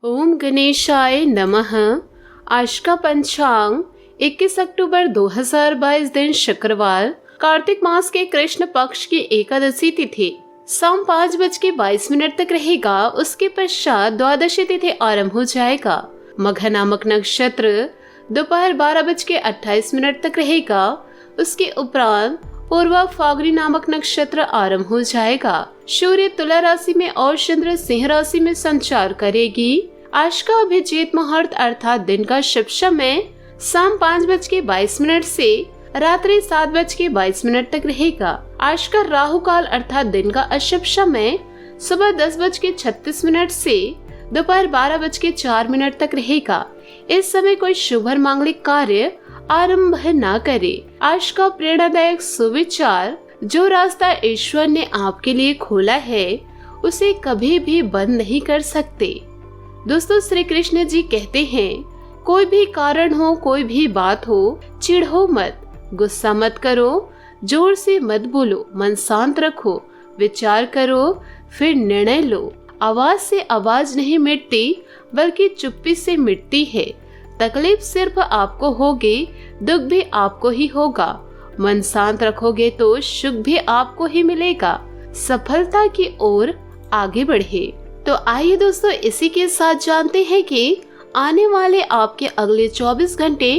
ओम गणेशाय नमः। आज का पंचांग 21 अक्टूबर 2022 दिन शुक्रवार, कार्तिक मास के कृष्ण पक्ष की एकादशी तिथि शाम 5:22 तक रहेगा। उसके पश्चात द्वादशी तिथि आरंभ हो जाएगा। मघ नामक नक्षत्र दोपहर 12:28 तक रहेगा। उसके उपरांत पूर्वा फागुनी नामक नक्षत्र आरंभ हो जाएगा। सूर्य तुला राशि में और चंद्र सिंह राशि में संचार करेगी। आज का अभिजीत मुहूर्त अर्थात दिन का शुभ समय शाम 5:22 से रात्रि 7:22 तक रहेगा। आज का राहु काल अर्थात दिन का अशुभ समय सुबह 10:36 से दोपहर 12:04 तक रहेगा। इस समय कोई शुभ मांगलिक कार्य आरंभ न करे। आज का प्रेरणादायक सुविचार, जो रास्ता ईश्वर ने आपके लिए खोला है उसे कभी भी बंद नहीं कर सकते। दोस्तों, श्री कृष्ण जी कहते हैं, कोई भी कारण हो, कोई भी बात हो, चिढ़ो मत, गुस्सा मत करो, जोर से मत बोलो, मन शांत रखो, विचार करो, फिर निर्णय लो। आवाज से आवाज नहीं मिटती, बल्कि चुप्पी से मिटती है। तकलीफ सिर्फ आपको होगी, दुख भी आपको ही होगा। मन शांत रखोगे तो सुख भी आपको ही मिलेगा। सफलता की ओर आगे बढ़े। तो आइए दोस्तों, इसी के साथ जानते हैं कि आने वाले आपके अगले 24 घंटे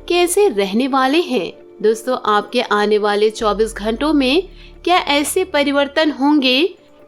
कैसे रहने वाले हैं। दोस्तों, आपके आने वाले 24 घंटों में क्या ऐसे परिवर्तन होंगे?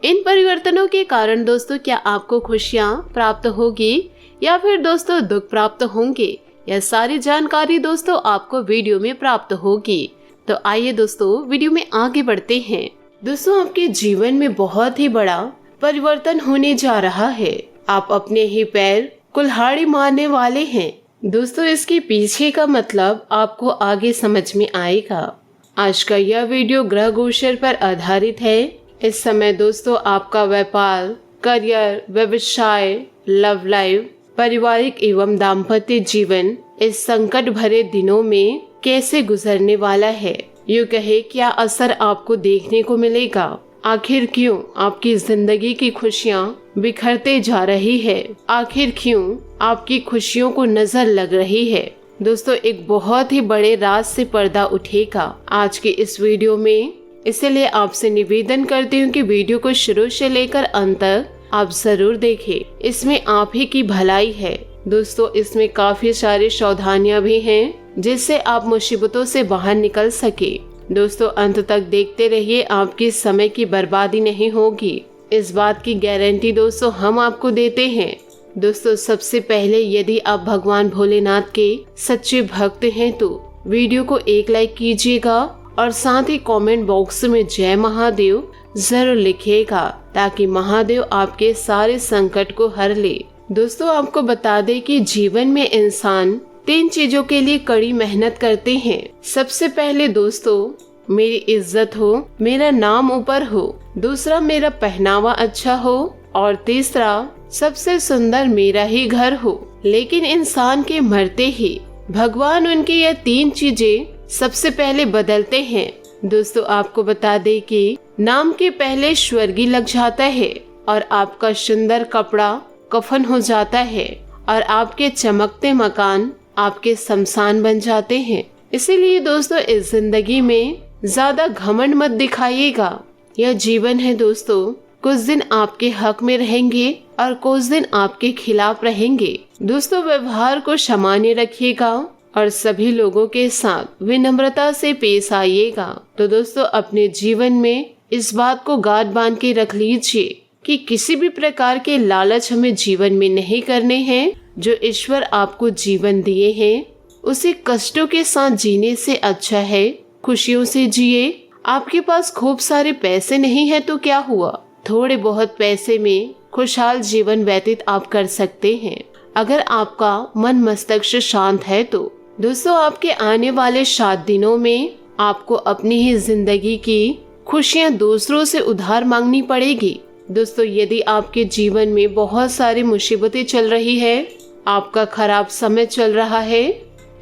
इन परिवर्तनों के कारण दोस्तों क्या आपको खुशियां प्राप्त होगी या फिर दोस्तों दुख प्राप्त होंगे? यह सारी जानकारी दोस्तों आपको वीडियो में प्राप्त होगी। तो आइए दोस्तों, वीडियो में आगे बढ़ते हैं। दोस्तों, आपके जीवन में बहुत ही बड़ा परिवर्तन होने जा रहा है। आप अपने ही पैर कुल्हाड़ी मारने वाले हैं। दोस्तों, इसके पीछे का मतलब आपको आगे समझ में आएगा। आज का यह वीडियो ग्रह गोचर पर आधारित है। इस समय दोस्तों आपका व्यापार, करियर, व्यवसाय, लव लाइफ, पारिवारिक एवं दाम्पत्य जीवन इस संकट भरे दिनों में कैसे गुजरने वाला है, यूँ कहे क्या असर आपको देखने को मिलेगा। आखिर क्यों आपकी जिंदगी की खुशियाँ बिखरते जा रही है? आखिर क्यों आपकी खुशियों को नजर लग रही है? दोस्तों, एक बहुत ही बड़े राज से पर्दा उठेगा आज के इस वीडियो में। इसलिए आपसे निवेदन करती हूँ कि वीडियो को शुरू से लेकर अंत तक आप जरूर देखें। इसमें आप ही की भलाई है। दोस्तों, इसमें काफी सारी सावधानियाँ भी हैं जिससे आप मुसीबतों से बाहर निकल सके। दोस्तों, अंत तक देखते रहिए, आपकी समय की बर्बादी नहीं होगी। इस बात की गारंटी दोस्तों हम आपको देते हैं। दोस्तों, सबसे पहले यदि आप भगवान भोलेनाथ के सच्चे भक्त हैं तो वीडियो को एक लाइक कीजिएगा और साथ ही कमेंट बॉक्स में जय महादेव जरूर लिखिएगा, ताकि महादेव आपके सारे संकट को हर ले। दोस्तों, आपको बता दें कि जीवन में इंसान 3 चीजों के लिए कड़ी मेहनत करते हैं। सबसे पहले दोस्तों मेरी इज्जत हो, मेरा नाम ऊपर हो, दूसरा मेरा पहनावा अच्छा हो और तीसरा सबसे सुंदर मेरा ही घर हो। लेकिन इंसान के मरते ही भगवान उनकी यह 3 चीजें सबसे पहले बदलते हैं। दोस्तों, आपको बता दें कि नाम के पहले स्वर्गीय लग जाता है और आपका सुंदर कपड़ा कफन हो जाता है और आपके चमकते मकान आपके शमशान बन जाते हैं। इसीलिए दोस्तों, इस जिंदगी में ज्यादा घमंड मत दिखाइएगा। यह जीवन है दोस्तों, कुछ दिन आपके हक में रहेंगे और कुछ दिन आपके खिलाफ रहेंगे। दोस्तों, व्यवहार को सामान्य रखिएगा और सभी लोगों के साथ विनम्रता से पेश आइएगा। तो दोस्तों, अपने जीवन में इस बात को गांठ बांध के रख लीजिए कि किसी भी प्रकार के लालच हमें जीवन में नहीं करने हैं। जो ईश्वर आपको जीवन दिए हैं उसे कष्टों के साथ जीने से अच्छा है खुशियों से जिए। आपके पास खूब सारे पैसे नहीं है तो क्या हुआ, थोड़े बहुत पैसे में खुशहाल जीवन व्यतीत आप कर सकते हैं, अगर आपका मन मस्तिष्क शांत है तो। दोस्तों, आपके आने वाले 7 दिनों में आपको अपनी ही जिंदगी की खुशियाँ दूसरों से उधार मांगनी पड़ेगी। दोस्तों, यदि आपके जीवन में बहुत सारी मुसीबतें चल रही है, आपका खराब समय चल रहा है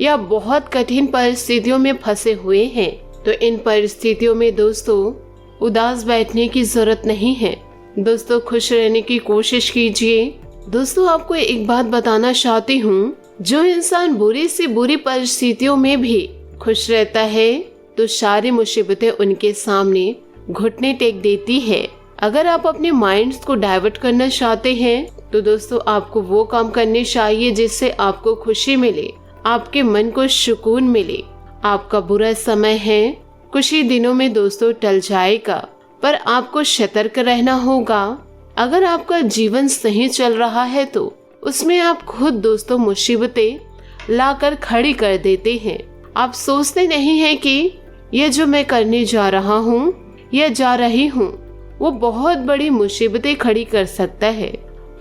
या बहुत कठिन परिस्थितियों में फंसे हुए हैं, तो इन परिस्थितियों में दोस्तों उदास बैठने की जरूरत नहीं है। दोस्तों, खुश रहने की कोशिश कीजिए। दोस्तों आपको एक बात बताना चाहती हूँ, जो इंसान बुरी से बुरी परिस्थितियों में भी खुश रहता है तो सारी मुसीबतें उनके सामने घुटने टेक देती है। अगर आप अपने माइंड को डाइवर्ट करना चाहते हैं तो दोस्तों आपको वो काम करने चाहिए जिससे आपको खुशी मिले, आपके मन को सुकून मिले। आपका बुरा समय है, कुछ ही दिनों में दोस्तों टल जाएगा, पर आपको सतर्क रहना होगा। अगर आपका जीवन सही चल रहा है तो उसमें आप खुद दोस्तों मुसीबतें लाकर खड़ी कर देते हैं। आप सोचते नहीं हैं कि ये जो मैं करने जा रहा हूँ या जा रही हूँ वो बहुत बड़ी मुसीबतें खड़ी कर सकता है,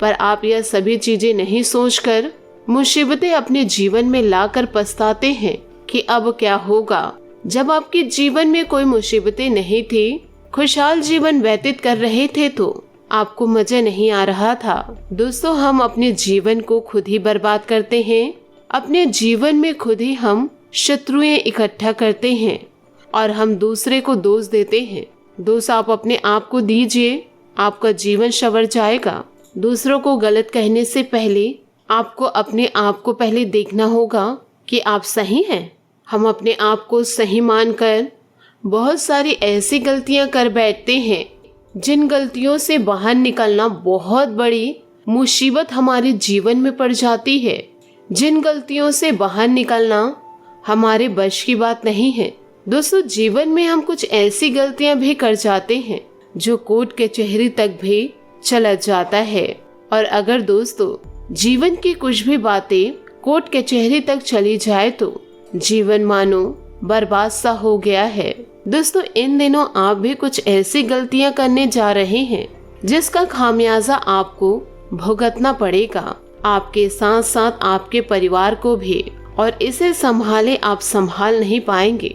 पर आप यह सभी चीजें नहीं सोचकर मुसीबतें अपने जीवन में लाकर पछताते हैं कि अब क्या होगा। जब आपके जीवन में कोई मुसीबतें नहीं थी, खुशहाल जीवन व्यतीत कर रहे थे तो आपको मजा नहीं आ रहा था। दोस्तों हम अपने जीवन को खुद ही बर्बाद करते हैं, अपने जीवन में खुद ही हम शत्रुएं इकट्ठा करते हैं और हम दूसरे को दोष देते हैं। दोस्त आप अपने आप को दीजिए, आपका जीवन संवर जाएगा। दूसरों को गलत कहने से पहले आपको अपने आप को पहले देखना होगा कि आप सही हैं। हम अपने आप को सही मानकर बहुत सारी ऐसी गलतियां कर बैठते हैं जिन गलतियों से बाहर निकलना बहुत बड़ी मुसीबत हमारे जीवन में पड़ जाती है। जिन गलतियों से बाहर निकलना हमारे बस की बात नहीं है। दोस्तों जीवन में हम कुछ ऐसी गलतियां भी कर जाते हैं जो कोर्ट कचहरी तक भी चला जाता है। और अगर दोस्तों जीवन की कुछ भी बातें कोर्ट कचहरी तक चली जाए तो जीवन मानो बर्बाद सा हो गया है। दोस्तों इन दिनों आप भी कुछ ऐसी गलतियां करने जा रहे हैं जिसका खामियाजा आपको भुगतना पड़ेगा, आपके साथ साथ आपके परिवार को भी, और इसे संभाले आप संभाल नहीं पाएंगे।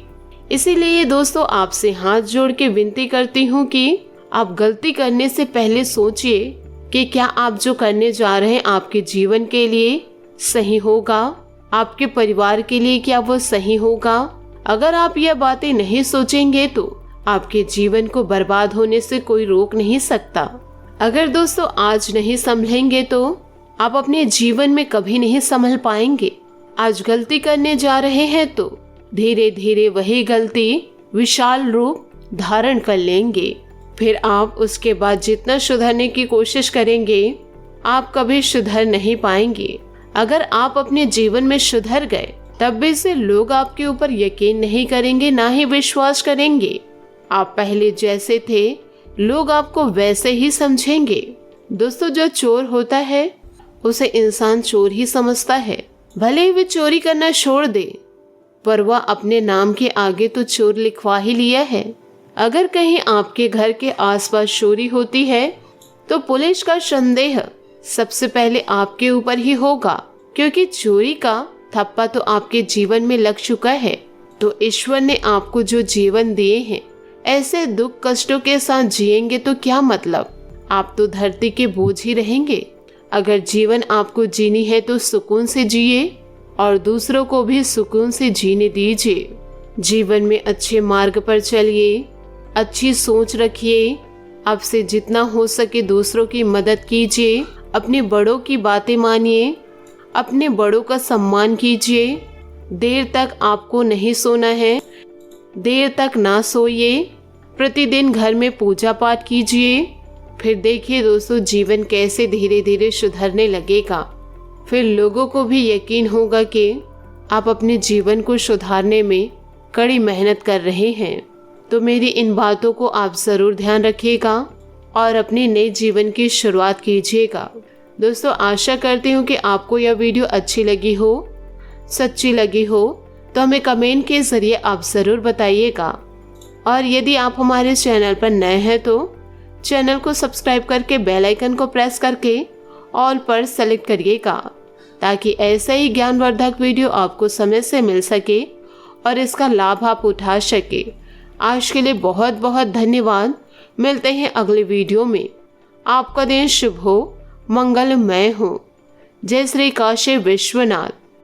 इसीलिए दोस्तों आपसे हाथ जोड़ के विनती करती हूँ कि आप गलती करने से पहले सोचिए कि क्या आप जो करने जा रहे हैं आपके जीवन के लिए सही होगा, आपके परिवार के लिए क्या वो सही होगा। अगर आप यह बातें नहीं सोचेंगे तो आपके जीवन को बर्बाद होने से कोई रोक नहीं सकता। अगर दोस्तों आज नहीं संभलेंगे तो आप अपने जीवन में कभी नहीं संभल पाएंगे। आज गलती करने जा रहे हैं तो धीरे धीरे वही गलती विशाल रूप धारण कर लेंगे। फिर आप उसके बाद जितना सुधरने की कोशिश करेंगे आप कभी सुधर नहीं पाएंगे। अगर आप अपने जीवन में सुधर गए तब भी से लोग आपके ऊपर यकीन नहीं करेंगे, ना ही विश्वास करेंगे। आप पहले जैसे थे लोग आपको वैसे ही समझेंगे। दोस्तों जो चोर होता है उसे इंसान चोर ही समझता है, भले ही वे चोरी करना छोड़ दे, पर वह अपने नाम के आगे तो चोर लिखवा ही लिया है। अगर कहीं आपके घर के आसपास चोरी होती है तो पुलिस का संदेह सबसे पहले आपके ऊपर ही होगा, क्योंकि चोरी का थप्पा तो आपके जीवन में लग चुका है। तो ईश्वर ने आपको जो जीवन दिए हैं ऐसे दुख कष्टों के साथ जिएंगे तो क्या मतलब, आप तो धरती के बोझ ही रहेंगे। अगर जीवन आपको जीनी है तो सुकून से जिए और दूसरों को भी सुकून से जीने दीजिए। जीवन में अच्छे मार्ग पर चलिए, अच्छी सोच रखिए, आपसे जितना हो सके दूसरों की मदद कीजिए, अपने बड़ों की बातें मानिए, अपने बड़ों का सम्मान कीजिए। देर तक आपको नहीं सोना है, देर तक ना सोइए, प्रतिदिन घर में पूजा पाठ कीजिए। फिर देखिए दोस्तों जीवन कैसे धीरे धीरे सुधरने लगेगा। फिर लोगों को भी यकीन होगा कि आप अपने जीवन को सुधारने में कड़ी मेहनत कर रहे हैं। तो मेरी इन बातों को आप ज़रूर ध्यान रखिएगा और अपने नए जीवन की शुरुआत कीजिएगा। दोस्तों आशा करती हूँ कि आपको यह वीडियो अच्छी लगी हो, सच्ची लगी हो, तो हमें कमेंट के ज़रिए आप ज़रूर बताइएगा। और यदि आप हमारे चैनल पर नए हैं तो चैनल को सब्सक्राइब करके बेल आइकन को प्रेस करके ऑल पर सेलेक्ट करिएगा, ताकि ऐसा ही ज्ञानवर्धक वीडियो आपको समय से मिल सके और इसका लाभ आप उठा सके। आज के लिए बहुत बहुत धन्यवाद। मिलते हैं अगले वीडियो में। आपका दिन शुभ हो, मंगलमय हो। जय श्री काशी विश्वनाथ।